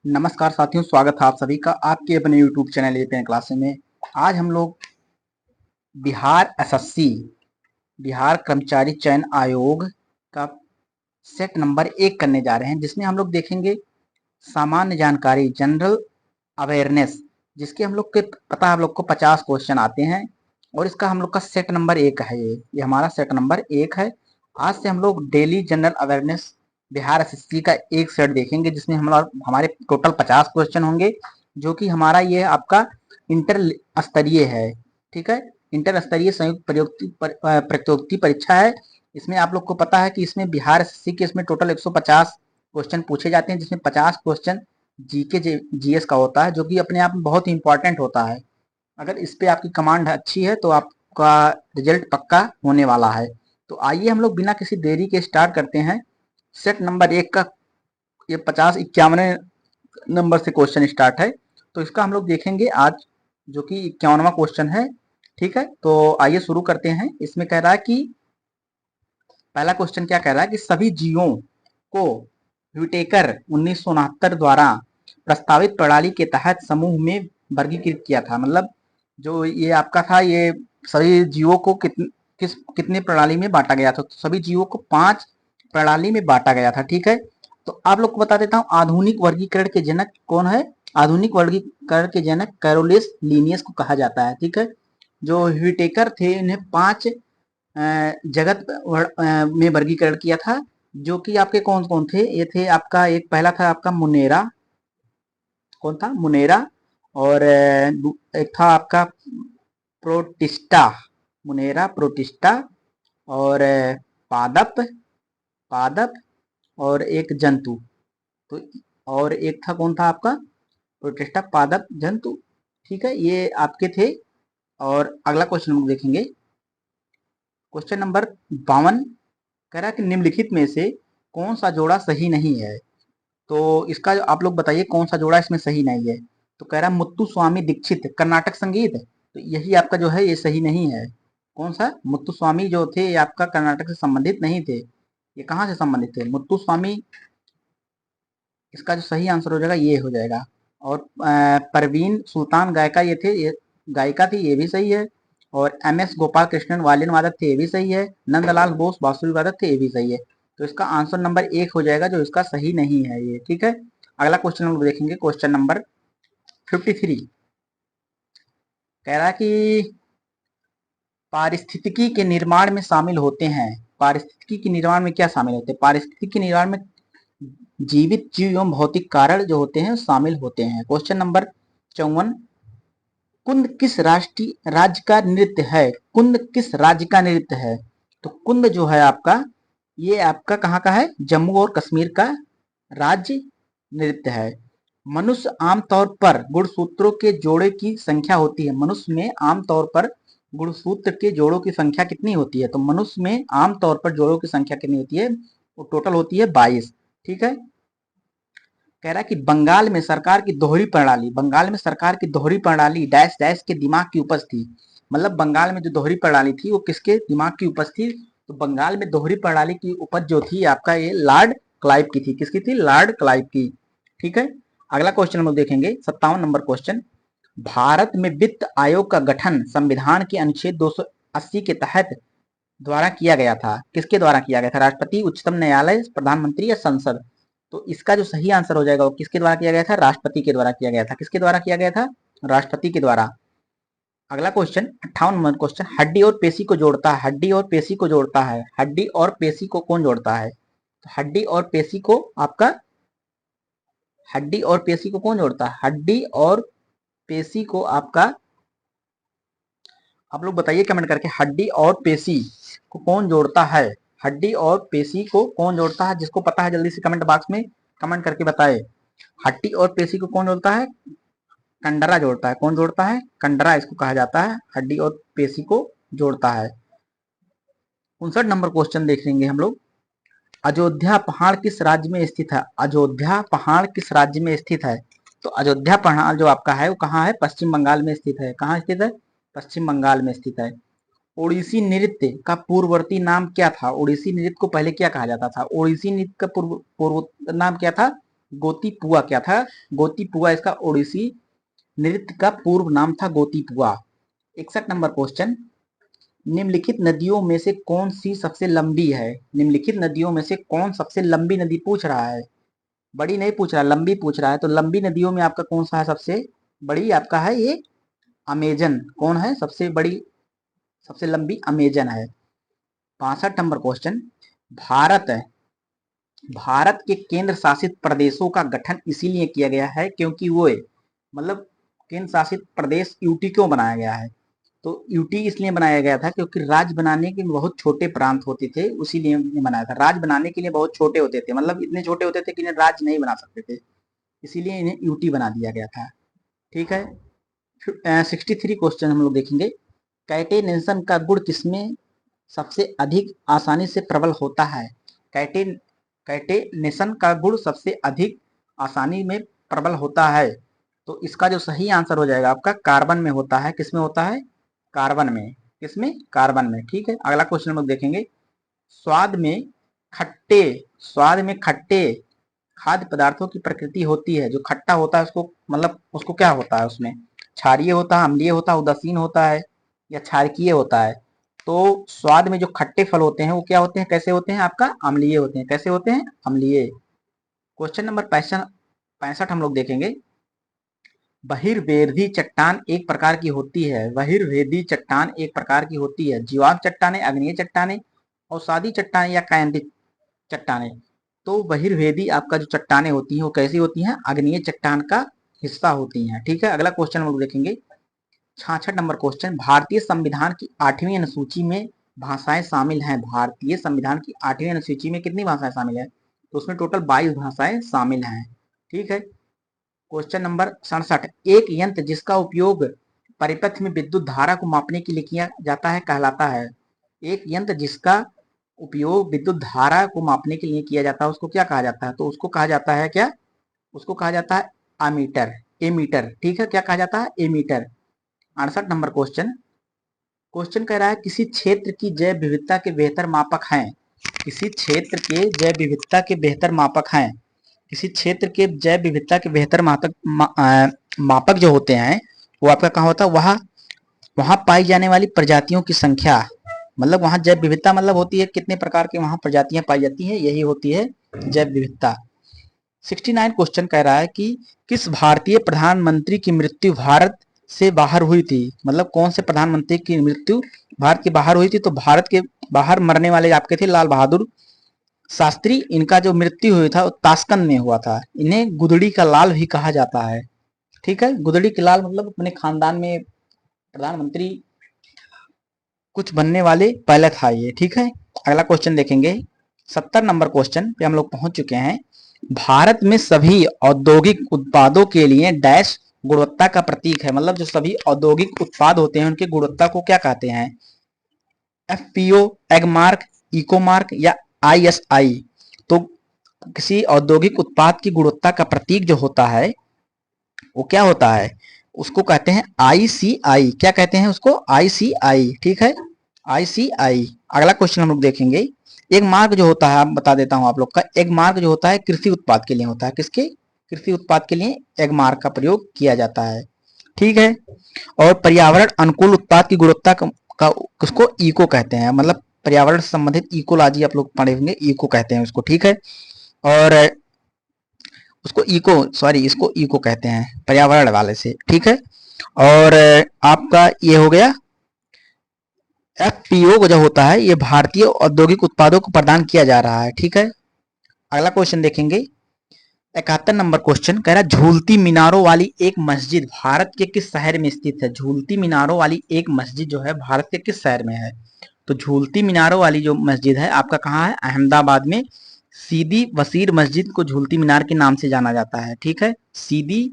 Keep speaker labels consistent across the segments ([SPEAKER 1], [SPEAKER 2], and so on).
[SPEAKER 1] नमस्कार साथियों, स्वागत है आप सभी का आपके अपने YouTube चैनल एपीएन क्लासेस में। आज हम लोग बिहार एसएससी बिहार कर्मचारी चयन आयोग का सेट नंबर 1 करने जा रहे हैं, जिसमें हम लोग देखेंगे सामान्य जानकारी, जनरल अवेयरनेस, जिसके हम लोग के पता है हम लोग को 50 क्वेश्चन आते हैं और इसका हम लोग का सेट नंबर 1 है। ये हमारा सेट नंबर 1 है। आज से हम लोग daily general awareness Bihar SSC का एक सेट देखेंगे, जिसमें हमारे टोटल 50 क्वेश्चन होंगे, जो कि हमारा ये आपका इंटर स्तरीय है। ठीक है, इंटर स्तरीय संयुक्त प्रतियोगिता परीक्षा है। इसमें आप लोग को पता है कि इसमें बिहार एसएससी के इसमें टोटल 150 क्वेश्चन पूछे जाते हैं, जिसमें 50 क्वेश्चन जीके जीएस का होता है, जो कि अपने आप में बहुत ही इंपॉर्टेंट होता है। अगर इस पे आपकी कमांड अच्छी है तो आपका रिजल्ट पक्का होने वाला है। तो आइए हम लोग बिना किसी देरी के स्टार्ट करते हैं। सेट नंबर 1 का ये 51 नंबर से क्वेश्चन स्टार्ट है, तो इसका हम लोग देखेंगे आज, जो कि 51वां क्वेश्चन है। ठीक है, तो आइए शुरू करते हैं। इसमें कह रहा है कि पहला क्वेश्चन क्या कह रहा है कि सभी जीवों को व्हिटेकर 1969 द्वारा प्रस्तावित प्रणाली के तहत समूह में वर्गीकृत किया था। मतलब जो ये आपका था, ये सभी जीवों को कितने प्रणाली में बांटा गया था। तो सभी जीवों को 5 प्रणाली में बांटा गया था। ठीक है, तो आप लोग को बता देता हूँ आधुनिक वर्गीकरण के जनक कौन है। आधुनिक वर्गीकरण के जनक कैरोलिस लीनियस को कहा जाता है। ठीक है, जो व्हिटेकर थे इन्हें 5 जगत में वर्गीकरण किया था, जो कि आपके कौन कौन थे। ये थे आपका, एक पहला था आपका मुनेरा, कौन था मुनेरा, और एक था आपका प्रोटिस्टा, मुनेरा प्रोटिस्टा, और पादप पादप और एक जंतु। तो और एक था कौन था आपका प्रोटिस्टा पादप जंतु। ठीक है, ये आपके थे। और अगला क्वेश्चन हम देखेंगे, क्वेश्चन नंबर 52 कह रहा है कि निम्नलिखित में से कौन सा जोड़ा सही नहीं है। तो इसका आप लोग बताइए कौन सा जोड़ा इसमें सही नहीं है। तो कह रहा है मुत्तुस्वामी दीक्षित कर्नाटक संगीत, तो यही आपका जो है ये सही नहीं है। कौन सा, मुत्तुस्वामी जो थे ये आपका कर्नाटक से संबंधित नहीं थे। ये कहाँ से संबंधित थे, मुत्तुस्वामी। इसका जो सही आंसर हो जाएगा ये हो जाएगा। और परवीन सुल्तान गायिका ये थे, ये गायिका थी, ये भी सही है। और M S Gopal Krishnan violin वादक थे, ये भी सही है। नंदलाल बोस बांसुरी वादक थे, ये भी सही है। तो इसका आंसर नंबर 1 हो जाएगा, जो इसका सही नहीं है ये। ठीक है, अगला क्वेश्चन हम लोग देखेंगे, क्वेश्चन नंबर 53 कह रहा है कि पारिस्थितिकी के निर्माण में शामिल होते हैं। पारिस्थितिकी के निर्माण में क्या शामिल होते हैं, पारिस्थितिकी के निर्माण में जीवित जीव एवं भौतिक कारण जो होते हैं शामिल होते हैं। क्वेश्चन नंबर 54, कुंद किस राष्ट्रीय राज्य का नृत्य है। कुंद किस राज्य का नृत्य है। तो कुंद जो है आपका, ये आपका कहाँ का है, जम्मू और कश्मीर का राज्य नृत्य है। मनुष्य आमतौर पर गुणसूत्रों के जोड़े की संख्या होती है। मनुष्य में आमतौर पर गुणसूत्र के जोड़ों की संख्या कितनी होती है। तो मनुष्य में आमतौर पर जोड़ों की संख्या कितनी होती है, वो टोटल होती है 22। ठीक है, कह रहा है कि बंगाल में सरकार की दोहरी प्रणाली, बंगाल में सरकार की दोहरी प्रणाली डैश डैश के दिमाग की उपज थी। मतलब बंगाल में जो दोहरी प्रणाली थी वो किसके दिमाग की उपज थी। तो बंगाल में दोहरी प्रणाली की उपज जो थी आपका, ये लॉर्ड क्लाइव की थी। किसकी थी, लॉर्ड क्लाइव की। ठीक है, अगला क्वेश्चन हम लोग देखेंगे, 57 नंबर क्वेश्चन। भारत में वित्त आयोग का गठन संविधान के अनुच्छेद 280 के तहत द्वारा किया गया था। किसके द्वारा किया गया था, राष्ट्रपति, उच्चतम न्यायालय, प्रधानमंत्री या संसद। तो इसका जो सही आंसर हो जाएगा वो किसके द्वारा किया गया था, राष्ट्रपति के द्वारा किया गया था। किसके द्वारा किया गया था, राष्ट्रपति के द्वारा। अगला क्वेश्चन 58 नंबर क्वेश्चन, हड्डी और पेशी को जोड़ता है। हड्डी और पेशी को जोड़ता है, हड्डी और पेशी को कौन जोड़ता है। तो हड्डी और पेशी को आपका, हड्डी और पेशी को कौन जोड़ता है, हड्डी और पेशी को आपका, आप लोग बताइए कमेंट करके, हड्डी और पेशी को कौन जोड़ता है। हड्डी और पेशी को कौन जोड़ता है, जिसको पता है जल्दी से कमेंट बॉक्स में कमेंट करके बताए। हड्डी और पेशी को कौन जोड़ता है, कंडरा जोड़ता है। कौन जोड़ता है, कंडरा इसको कहा जाता है, हड्डी और पेशी को जोड़ता है। 59 नंबर क्वेश्चन देख लेंगे हम लोग, अयोध्या पहाड़ किस राज्य में स्थित है। अयोध्या पहाड़ किस राज्य में स्थित है। तो अयोध्या पहाड़ जो आपका है वो कहाँ है, पश्चिम बंगाल में स्थित है। कहाँ स्थित है, पश्चिम बंगाल में स्थित है। ओडिसी नृत्य का पूर्ववर्ती नाम क्या था। ओडिसी नृत्य को पहले क्या कहा जाता था, ओडिसी नृत्य का पूर्व नाम क्या था, गोतीपुआ क्या था? गोतीपुआ इसका ओडिसी नृत्य का पूर्व नाम था गोतीपुआ। 61 नंबर क्वेश्चन, निम्नलिखित नदियों में से कौन सी सबसे लंबी है? निम्नलिखित नदियों में से कौन सबसे लंबी नदी पूछ रहा है, बड़ी नहीं पूछ रहा, लंबी पूछ रहा है। तो लंबी नदियों में आपका कौन सा है सबसे बड़ी? आपका है ये अमेजन। कौन है सबसे बड़ी, सबसे लंबी? अमेजन है। 65 नंबर क्वेश्चन, भारत भारत के केंद्र शासित प्रदेशों का गठन इसीलिए किया गया है क्योंकि वो मतलब केंद्र शासित प्रदेश यूटी क्यों बनाया गया है? तो यूटी इसलिए बनाया गया था क्योंकि राज्य बनाने के बहुत छोटे प्रांत होते थे, उसीलिए बनाया था। राज्य बनाने के लिए बहुत छोटे होते थे, मतलब इतने छोटे होते थे कि इन्हें राज्य नहीं बना सकते थे, इसीलिए इन्हें यूटी बना दिया गया था। ठीक है। 63 क्वेश्चन हम लोग देखेंगे। कैटेनेशन का गुण किसमें सबसे अधिक आसानी से प्रबल होता है? कैटेनेशन का गुण सबसे अधिक आसानी में प्रबल होता है, तो इसका जो सही आंसर हो जाएगा आपका कार्बन में होता है। किसमें होता है? कार्बन में। किसमें? कार्बन में। ठीक है। अगला क्वेश्चन हम लोग देखेंगे। स्वाद में खट्टे स्वाद में खट्टे खाद्य पदार्थों की प्रकृति होती है। जो खट्टा होता है उसको मतलब उसको क्या होता है? उसमें क्षारीय होता है, अम्लीय होता है, उदासीन होता है या क्षारकीय होता है? तो स्वाद में जो खट्टे फल होते हैं वो क्या होते हैं, कैसे होते हैं? आपका अम्लीय होते हैं। कैसे होते हैं? अम्लीय। क्वेश्चन नंबर 65 हम लोग देखेंगे। बहिर्वेदी चट्टान एक प्रकार की होती है। बहिर्वेदी चट्टान एक प्रकार की होती है। जीवाश्म चट्टानें, अग्नीय चट्टानें, अवसादी चट्टानें या कायांतिक चट्टानें? तो बहिर्वेदी आपका जो चट्टानें होती हैं वो कैसी होती हैं? अग्नीय चट्टान का हिस्सा होती हैं। ठीक है। अगला क्वेश्चन हम लोग देखेंगे। 66 नंबर क्वेश्चन, भारतीय संविधान की 8वीं अनुसूची में भाषाएं शामिल हैं। भारतीय संविधान की 8वीं अनुसूची में कितनी भाषाएं शामिल है? तो उसमें टोटल 22 भाषाएं शामिल हैं। ठीक है। क्वेश्चन नंबर 67, एक यंत्र जिसका उपयोग परिपथ में विद्युत धारा को मापने के लिए किया जाता है कहलाता है। एक यंत्र जिसका उपयोग विद्युत धारा को मापने के लिए किया जाता है उसको क्या कहा जाता है? तो उसको कहा जाता है क्या? उसको कहा जाता है अमीटर, एमीटर। ठीक है। क्या कहा जाता है? एमीटर। 68 नंबर क्वेश्चन, क्वेश्चन कह रहा है किसी क्षेत्र की जैव विविधता के बेहतर मापक हैं। किसी क्षेत्र के जैव विविधता के बेहतर मापक हैं। किसी क्षेत्र के जैव विविधता के बेहतर मापक जो होते हैं वो आपका कहाँ होता है? वहां पाई जाने वाली प्रजातियों की संख्या, मतलब वहां जैव विविधता मतलब होती है कितने प्रकार के वहां प्रजातियां पाई जाती हैं, यही होती है जैव विविधता। 69 क्वेश्चन कह रहा है कि किस भारतीय प्रधानमंत्री की मृत्यु भारत से बाहर हुई थी? मतलब कौन से प्रधानमंत्री की मृत्यु भारत के बाहर हुई थी? तो भारत के बाहर मरने वाले आपके थे लाल बहादुर शास्त्री। इनका जो मृत्यु हुआ था वो ताशकंद में हुआ था। इन्हें गुदड़ी का लाल भी कहा जाता है। ठीक है। गुदड़ी के लाल मतलब अपने खानदान में प्रधानमंत्री कुछ बनने वाले पहले था ये। ठीक है। अगला क्वेश्चन देखेंगे। 70 नंबर क्वेश्चन पे हम लोग पहुंच चुके हैं। भारत में सभी औद्योगिक उत्पादों के लिए डैश गुणवत्ता का प्रतीक है। मतलब जो सभी औद्योगिक उत्पाद होते हैं उनकी गुणवत्ता को क्या कहते हैं? एफपीओ, एगमार्क, इकोमार्क या आईएसआई? तो किसी औद्योगिक उत्पाद की गुणवत्ता का प्रतीक जो होता है वो क्या होता है? उसको कहते हैं आईसीआई। क्या कहते हैं उसको? आईसीआई। ठीक है। आईसीआई। अगला क्वेश्चन हम लोग देखेंगे। एक मार्क जो होता है, आप बता देता हूं आप लोग का, एक मार्क जो होता है कृषि उत्पाद के लिए होता है। किसके? कृषि उत्पाद के लिए एक मार्क का प्रयोग किया जाता है। ठीक है। और पर्यावरण अनुकूल उत्पाद की गुणवत्ता का उसको इको कहते हैं। मतलब पर्यावरण से संबंधित इकोलॉजी आप लोग पढ़े होंगे, इको कहते हैं उसको। ठीक है। और उसको इसको इको कहते हैं पर्यावरण वाले से। ठीक है। और आपका ये हो गया एफपीओ जो होता है ये भारतीय औद्योगिक उत्पादों को प्रदान किया जा रहा है। ठीक है। अगला क्वेश्चन देखेंगे। 71 नंबर क्वेश्चन कह रहा है झूलती मीनारों वाली एक मस्जिद भारत के किस शहर में स्थित है? झूलती मीनारों वाली एक मस्जिद जो है भारत के किस शहर में है? तो झूलती मीनारों वाली जो मस्जिद है आपका कहाँ है? अहमदाबाद में सीदी वसीर मस्जिद को झूलती मीनार के नाम से जाना जाता है। ठीक है। सीदी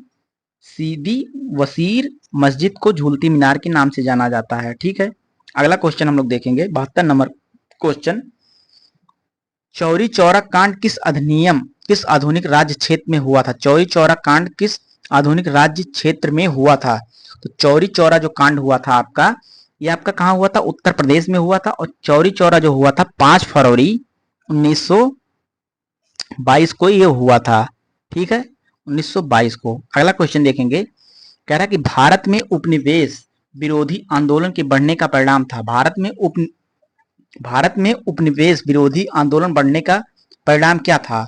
[SPEAKER 1] सीदी वसीर मस्जिद को झूलती मीनार के नाम से जाना जाता है। ठीक है। अगला क्वेश्चन हम लोग देखेंगे। 72 नंबर क्वेश्चन, चौरी चौरा कांड किस अधिनियम किस आधुनिक राज्य क्षेत्र में हुआ था? चौरी चौरा कांड किस आधुनिक राज्य क्षेत्र में हुआ था? तो चौरी चौरा जो कांड हुआ था आपका, ये आपका कहाँ हुआ था? उत्तर प्रदेश में हुआ था। और चौरी चौरा जो हुआ था 5 फरवरी 1922 को ये हुआ था। ठीक है, 1922 को। अगला क्वेश्चन देखेंगे, कह रहा है कि भारत में उपनिवेश विरोधी आंदोलन के बढ़ने का परिणाम था। भारत में उपनिवेश विरोधी आंदोलन बढ़ने का परिणाम क्या था?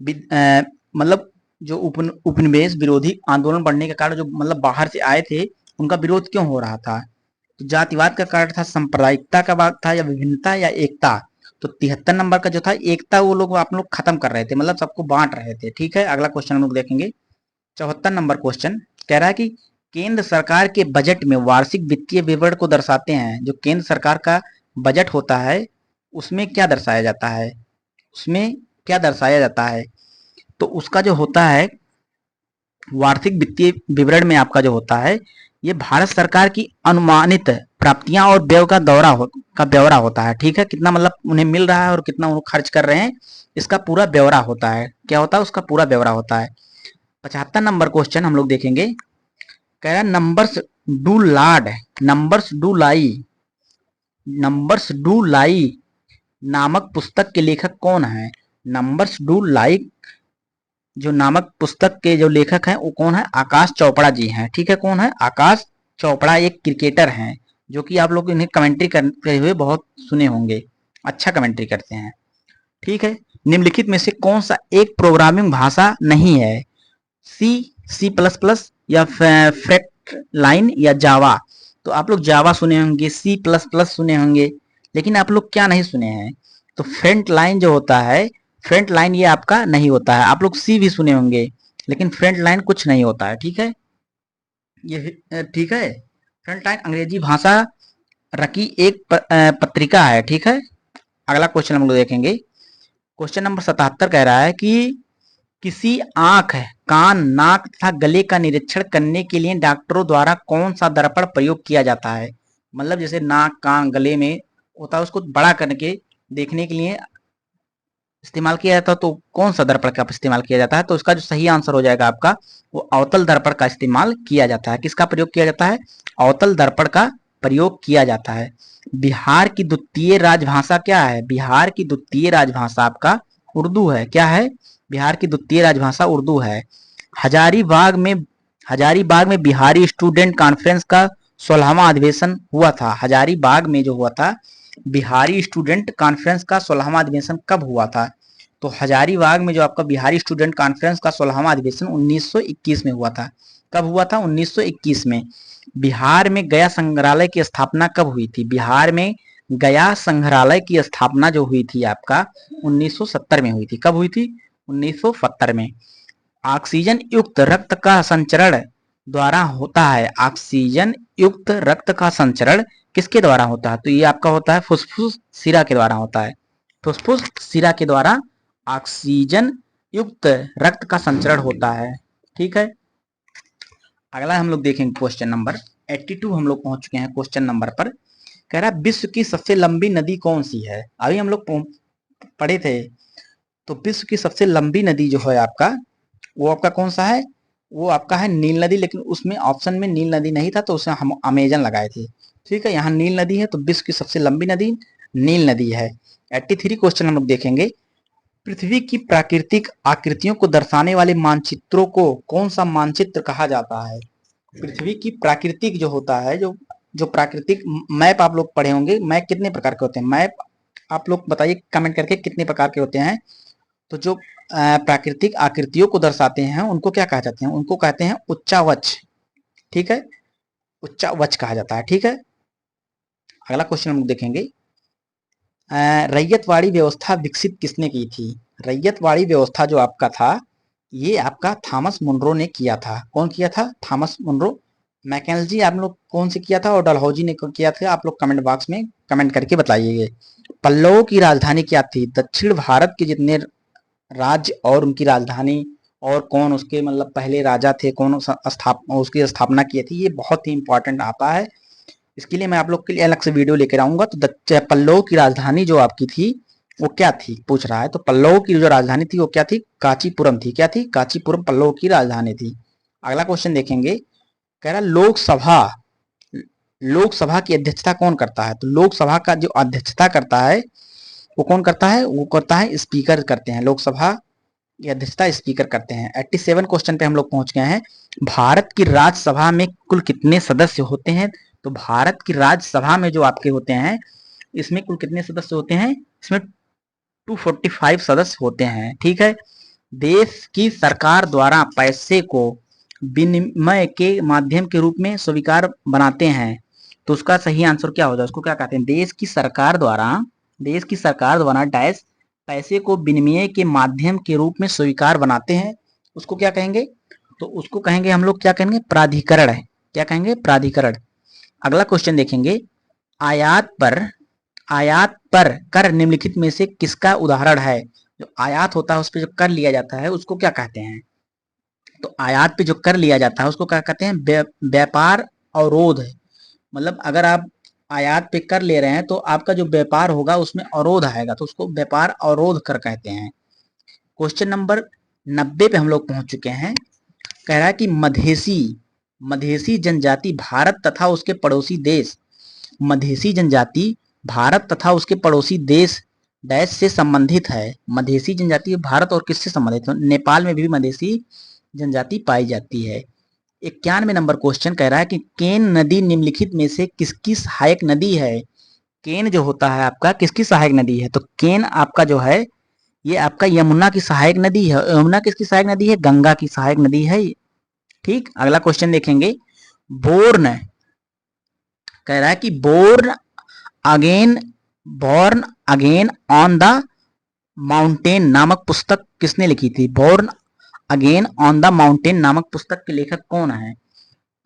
[SPEAKER 1] मतलब जो उपनिवेश विरोधी आंदोलन बढ़ने के कारण जो मतलब बाहर से आए थे, उनका विरोध क्यों हो रहा था? तो जातिवाद का कारण था, सांप्रदायिकता का बात था, या विभिन्नता, या एकता? तो 73 नंबर का जो था एकता, वो लोग आप लोग खत्म कर रहे थे, मतलब सबको बांट रहे थे। ठीक है, अगला क्वेश्चन हम लोग देखेंगे, 74 नंबर क्वेश्चन कह रहा है कि केंद्र सरकार के बजट में वार्षिक वित्तीय विवरण को दर्शाते हैं। जो केंद्र सरकार का बजट होता है उसमें क्या दर्शाया जाता है? उसमें क्या दर्शाया जाता है? तो उसका जो होता है वार्षिक वित्तीय विवरण में आपका जो होता है, ये भारत सरकार की अनुमानित प्राप्तियां और व्यय का ब्यौरा होता है। ठीक है, कितना मतलब उन्हें मिल रहा है और कितना उन्हें खर्च कर रहे हैं, इसका पूरा ब्यौरा होता है। क्या होता है? उसका पूरा ब्यौरा होता है। 75 नंबर क्वेश्चन हम लोग देखेंगे, कह रहा है नंबर्स डू लाई नामक पुस्तक के लेखक कौन है? नंबर्स डू लाई जो नामक पुस्तक के जो लेखक हैं वो कौन है? आकाश चोपड़ा जी हैं। ठीक है, कौन है? आकाश चोपड़ा एक क्रिकेटर हैं, जो कि आप लोग इन्हें कमेंट्री करते हुए बहुत सुने होंगे, अच्छा कमेंट्री करते हैं। ठीक है, निम्नलिखित में से कौन सा एक प्रोग्रामिंग भाषा नहीं है? सी, सी प्लस प्लस, या फ्रंट लाइन, या जावा? तो आप लोग जावा सुने होंगे, सी प्लस प्लस सुने होंगे, लेकिन आप लोग क्या नहीं सुने हैं? तो फ्रंट लाइन जो होता है, फ्रंट लाइन ये आपका नहीं होता है। आप लोग सी भी सुने होंगे, लेकिन फ्रंट लाइन कुछ नहीं होता है। ठीक है, ये ठीक है, फ्रंट लाइन अंग्रेजी भाषा रखी एक पत्रिका है। ठीक है, अगला क्वेश्चन हम लोग देखेंगे, क्वेश्चन नंबर 77 कह रहा है कि किसी आंख, कान, नाक तथा गले का निरीक्षण करने के लिए डॉक्टरों द्वारा कौन सा दर्पण प्रयोग किया जाता है? मतलब जैसे नाक, कान, गले में होता है, उसको बड़ा करके देखने के लिए इस्तेमाल किया जाता है, तो कौन सा दर्पण का इस्तेमाल किया जाता है? तो उसका जो सही आंसर हो जाएगा आपका, वो अवतल दर्पण का इस्तेमाल किया जाता है। किसका प्रयोग किया जाता है? अवतल दर्पण का प्रयोग किया जाता है। बिहार की द्वितीय राजभाषा क्या है? बिहार की द्वितीय राजभाषा आपका उर्दू है। क्या है? बिहार की द्वितीय राजभाषा उर्दू है। हजारीबाग में हजारीबाग में बिहारी स्टूडेंट कॉन्फ्रेंस का 16वां अधिवेशन हुआ था। हजारीबाग में जो हुआ था बिहारी स्टूडेंट कॉन्फ्रेंस का 16वां अधिवेशन कब हुआ था? तो हजारीबाग में जो आपका बिहारी स्टूडेंट कॉन्फ्रेंस का 16वां अधिवेशन 1921 में हुआ था। कब हुआ था? 1921 में। बिहार में गया संग्रहालय की स्थापना कब हुई थी? बिहार में गया संग्रहालय की स्थापना जो हुई थी आपका 1970 में हुई थी। कब हुई थी? 1970 में। ऑक्सीजन युक्त रक्त का संचरण द्वारा होता है। ऑक्सीजन युक्त रक्त का संचरण किसके द्वारा होता है? तो ये आपका होता है फुफ्फुस शिरा के द्वारा होता है। फुफ्फुस शिरा के द्वारा ऑक्सीजन युक्त रक्त का संचरण होता है। ठीक है, अगला हम लोग देखेंगे क्वेश्चन नंबर 82। हम लोग पहुंच चुके हैं क्वेश्चन नंबर पर। कह रहा है विश्व की सबसे लंबी नदी कौन सी है? अभी हम लोग पढ़े थे, तो विश्व की सबसे लंबी नदी जो है आपका, वो आपका कौन सा है? वो आपका है नील नदी, लेकिन उसमें ऑप्शन में नील नदी नहीं था, तो उसमें हम अमेजन लगाए थे। ठीक है, यहाँ नील नदी है, तो विश्व की सबसे लंबी नदी नील नदी है। 83 क्वेश्चन हम लोग देखेंगे, पृथ्वी की प्राकृतिक आकृतियों को दर्शाने वाले मानचित्रों को कौन सा मानचित्र कहा जाता है? पृथ्वी की प्राकृतिक जो होता है, जो जो प्राकृतिक मैप आप लोग पढ़े होंगे, मैप कितने प्रकार के होते हैं? मैप आप लोग बताइए कमेंट करके कितने प्रकार के होते हैं। तो जो प्राकृतिक आकृतियों को दर्शाते हैं उनको क्या कहा जाते हैं? उनको कहते हैं उच्चावच। ठीक है, उच्चावच कहा जाता है। ठीक है, अगला क्वेश्चन हम देखेंगे, रैयतवाड़ी व्यवस्था विकसित किसने की थी? रैयतवाड़ी व्यवस्था जो आपका था, ये आपका थॉमस मुनरो ने किया था। कौन किया था? Thomas Munro. मैकेंजी आप लोग कौन से किया था, और डलहौजी ने किया था? आप लोग कमेंट बॉक्स में कमेंट करके बताइए। पल्लवों की राजधानी क्या थी? दक्षिण भारत के जितने राज्य और उनकी राजधानी, और कौन उसके मतलब पहले राजा थे, कौन उसकी स्थापना की थी, ये बहुत ही इंपॉर्टेंट आता है। इसके लिए मैं आप लोग के लिए अलग से वीडियो लेकर आऊंगा। तो पल्लव की राजधानी जो आपकी थी वो क्या थी पूछ रहा है। तो पल्लव की जो राजधानी थी वो क्या थी? कांचीपुरम थी। क्या थी? कांचीपुरम पल्लव की राजधानी थी। अगला क्वेश्चन देखेंगे, कह रहा लोकसभा की अध्यक्षता कौन करता है? तो लोकसभा का जो अध्यक्षता करता है वो कौन करता है? वो करता है स्पीकर करते हैं। लोकसभा की अध्यक्षता स्पीकर करते हैं। 87 क्वेश्चन पे हम लोग पहुंच गए हैं। भारत की राज्यसभा में कुल कितने सदस्य होते हैं? तो भारत की राज्यसभा में जो आपके होते हैं, इसमें कुल कितने सदस्य होते हैं? इसमें 245 सदस्य होते हैं। ठीक है। देश की सरकार द्वारा पैसे को विनिमय के माध्यम के रूप में स्वीकार बनाते हैं, तो उसका सही आंसर क्या होगा? उसको क्या कहते हैं? देश की सरकार द्वारा डैश पैसे को विनिमय के माध्यम के रूप में स्वीकार बनाते हैं, उसको क्या कहेंगे? तो उसको कहेंगे हम लोग, क्या कहेंगे? प्राधिकरण है। क्या कहेंगे? प्राधिकरण। अगला क्वेश्चन देखेंगे। आयात पर आयात पर कर निम्नलिखित में से किसका उदाहरण है? जो आयात होता है उस पर जो कर लिया जाता है उसको क्या कहते हैं? तो आयात पे जो कर लिया जाता है उसको क्या कहते हैं? व्यापार अवरोध। मतलब अगर आप आयात पे कर ले रहे हैं तो आपका जो व्यापार होगा उसमें अवरोध आएगा, तो उसको व्यापार अवरोध कर कहते हैं। क्वेश्चन नंबर 90 पे हम लोग पहुंच चुके हैं। कह रहा है कि मधेसी जनजाति भारत तथा उसके पड़ोसी देश मधेसी जनजाति भारत तथा उसके पड़ोसी देश डैश से संबंधित है। मधेसी जनजाति भारत और किससे संबंधित है? नेपाल में भी मधेसी जनजाति पाई जाती है। 91 नंबर क्वेश्चन कह रहा है कि केन नदी निम्नलिखित में से किसकी सहायक नदी है? केन जो होता है आपका किसकी सहायक नदी है? तो केन आपका जो है ये आपका यमुना की सहायक नदी है। यमुना किसकी सहायक नदी है? गंगा की सहायक नदी है। ठीक। अगला क्वेश्चन देखेंगे। बोर्न कह रहा है कि again born again on the mountain नामक पुस्तक किसने लिखी थी? Born again on the mountain नामक पुस्तक के लेखक कौन है?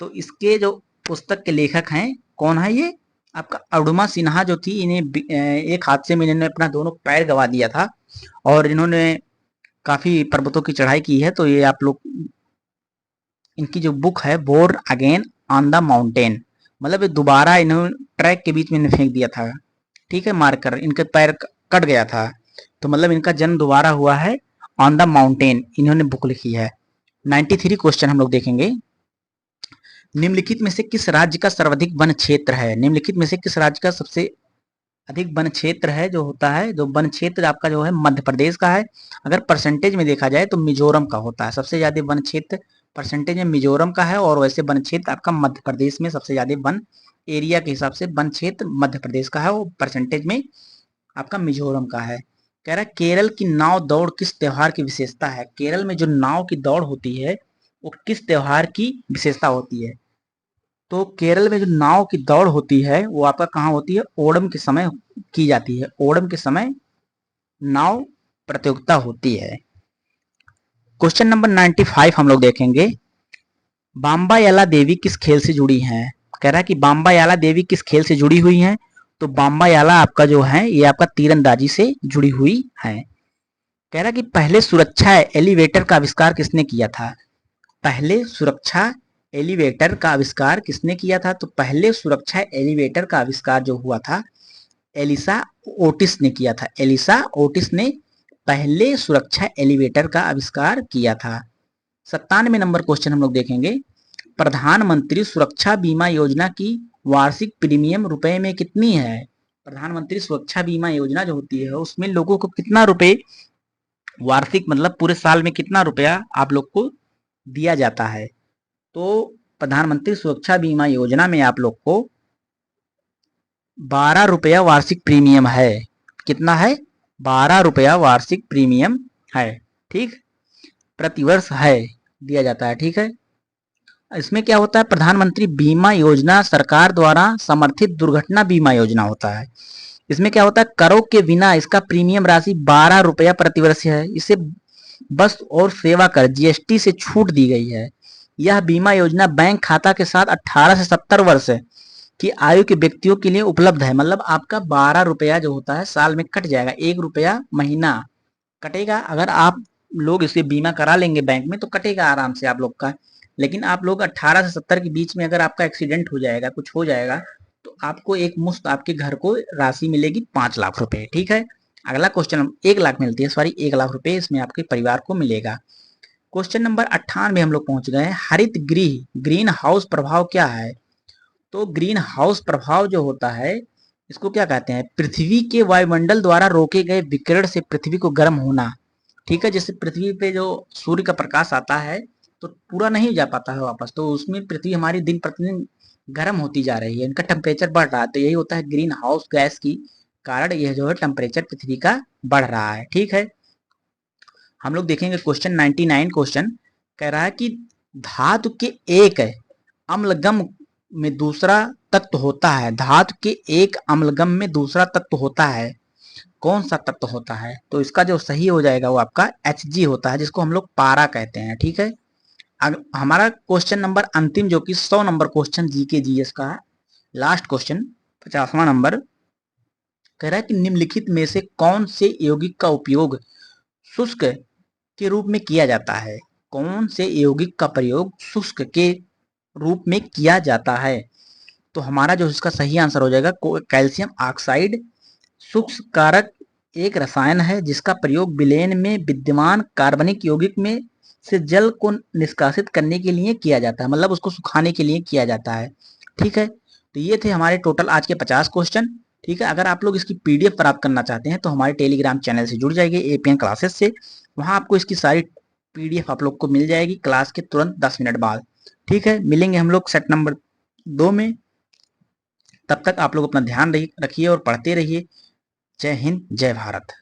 [SPEAKER 1] तो इसके जो पुस्तक के लेखक हैं कौन है? ये आपका अरुणिमा सिन्हा जो थी, इन्हें एक हादसे में इन्होंने अपना दोनों पैर गवा दिया था और इन्होंने काफी पर्वतों की चढ़ाई की है। तो ये आप लोग इनकी जो बुक है born again on the mountain, मतलब दोबारा इन्होंने ट्रैक के बीच में फेंक दिया था। ठीक है, मारकर इनके पैर कट गया था, तो मतलब इनका जन्म दोबारा हुआ है ऑन द माउंटेन, इन्होंने बुक लिखी है। 93 क्वेश्चन हम लोग देखेंगे। निम्नलिखित में से किस राज्य का सर्वाधिक वन क्षेत्र है? निम्नलिखित में से किस राज्य का सबसे अधिक वन क्षेत्र है? जो होता है जो वन क्षेत्र आपका जो है मध्य प्रदेश का है। अगर परसेंटेज में देखा जाए तो मिजोरम का होता है। सबसे ज्यादा वन क्षेत्र परसेंटेज में मिजोरम का है, और वैसे वन क्षेत्र आपका मध्य प्रदेश में सबसे ज्यादा वन एरिया के हिसाब से वन क्षेत्र मध्य प्रदेश का है, वो परसेंटेज में आपका मिजोरम का है। कह रहा है केरल की नाव दौड़ किस त्योहार की विशेषता है? केरल में जो नाव की दौड़ होती है वो किस त्योहार की विशेषता होती है? तो केरल में जो नाव की दौड़ होती है वो आपका कहाँ होती है? ओणम के समय की जाती है। ओणम के समय नाव प्रतियोगिता होती है। क्वेश्चन नंबर 95 हम लोग देखेंगे। बाम्बायाला देवी किस खेल से जुड़ी हैं? कह रहा है कि बाम्बायाला देवी किस खेल से जुड़ी हुई हैं? तो बाम्बायाला आपका जो है ये आपका तीरंदाजी से जुड़ी हुई है। कह रहा है कि पहले सुरक्षा एलिवेटर का आविष्कार किसने किया था? पहले सुरक्षा एलिवेटर का आविष्कार किसने किया था? तो पहले सुरक्षा एलिवेटर का आविष्कार जो हुआ था एलिसा ओटिस ने किया था। एलिसा ओटिस ने पहले सुरक्षा एलिवेटर का आविष्कार किया था। 97 नंबर क्वेश्चन हम लोग देखेंगे। प्रधानमंत्री सुरक्षा बीमा योजना की वार्षिक प्रीमियम रुपए में कितनी है? प्रधानमंत्री सुरक्षा बीमा योजना जो होती है उसमें लोगों को कितना रुपए वार्षिक, मतलब पूरे साल में कितना रुपया आप लोग को दिया जाता है? तो प्रधानमंत्री सुरक्षा बीमा योजना में आप लोग को 12 रुपया वार्षिक प्रीमियम है। कितना है? 12 रुपया वार्षिक प्रीमियम है। ठीक, प्रतिवर्ष है दिया जाता है। ठीक है, इसमें क्या होता है? प्रधानमंत्री बीमा योजना सरकार द्वारा समर्थित दुर्घटना बीमा योजना होता है। इसमें क्या होता है? करों के बिना इसका प्रीमियम राशि 12 रुपया प्रतिवर्ष है। इसे वस्तु और सेवा कर जीएसटी से छूट दी गई है। यह बीमा योजना बैंक खाता के साथ 18 से 70 वर्ष की आयु के व्यक्तियों के लिए उपलब्ध है। मतलब आपका 12 रुपया जो होता है साल में कट जाएगा, 1 रुपया महीना कटेगा। अगर आप लोग इसे बीमा करा लेंगे बैंक में तो कटेगा आराम से आप लोग का। लेकिन आप लोग 18 से 70 के बीच में अगर आपका एक्सीडेंट हो जाएगा, कुछ हो जाएगा, तो आपको एक मुश्त आपके घर को राशि मिलेगी 5 लाख रुपए। ठीक है, अगला क्वेश्चन 1 लाख मिलती है, सॉरी 1 लाख रुपए इसमें आपके परिवार को मिलेगा। क्वेश्चन नंबर 98 हम लोग पहुंच गए हैं। हरित गृह ग्रीन हाउस प्रभाव क्या है? तो ग्रीन हाउस प्रभाव जो होता है इसको क्या कहते हैं? पृथ्वी के वायुमंडल द्वारा रोके गए विकिरण से पृथ्वी को गर्म होना, ठीक है। जैसे पृथ्वी पे जो सूर्य का प्रकाश आता है तो पूरा नहीं जा पाता है वापस, तो उसमें पृथ्वी हमारी दिन प्रतिदिन गर्म होती जा रही है, इनका टेम्परेचर बढ़ रहा है, तो यही होता है ग्रीन हाउस गैस की कारण यह जो है टेम्परेचर पृथ्वी का बढ़ रहा है। ठीक है, हम लोग देखेंगे क्वेश्चन 99। क्वेश्चन कह रहा है कि धातु के एक अम्लगम में दूसरा तत्व होता है, धातु के एक अम्लगम में दूसरा तत्व होता है, कौन सा तत्व होता है? तो इसका जो सही हो जाएगा वो आपका Hg होता है, जिसको हम लोग पारा कहते हैं। ठीक है, हमारा क्वेश्चन नंबर अंतिम जो कि 100 नंबर क्वेश्चन जीके जीएस का है, लास्ट क्वेश्चन 50वां नंबर कह रहा है कि निम्नलिखित में से कौन से यौगिक का उपयोग शुष्क के रूप में किया जाता है? कौन से यौगिक का प्रयोग शुष्क के रूप में किया जाता है? तो हमारा जो इसका सही आंसर हो जाएगा कैल्शियम ऑक्साइड शुष्क कारक एक रसायन है जिसका प्रयोग विलयन में विद्यमान कार्बनिक यौगिक में से जल को निष्कासित करने के लिए किया जाता है, मतलब उसको सुखाने के लिए किया जाता है। ठीक है, तो ये थे हमारे टोटल आज के 50 क्वेश्चन। ठीक है, अगर आप लोग इसकी पीडीएफ प्राप्त करना चाहते हैं तो हमारे टेलीग्राम चैनल से जुड़ जाइए एपीएन क्लासेस से, वहां आपको इसकी सारी पीडीएफ आप लोग को मिल जाएगी क्लास के तुरंत 10 मिनट बाद। ठीक है, मिलेंगे हम लोग सेट नंबर 2 में, तब तक आप लोग अपना ध्यान रखिए और पढ़ते रहिए। जय हिंद, जय भारत।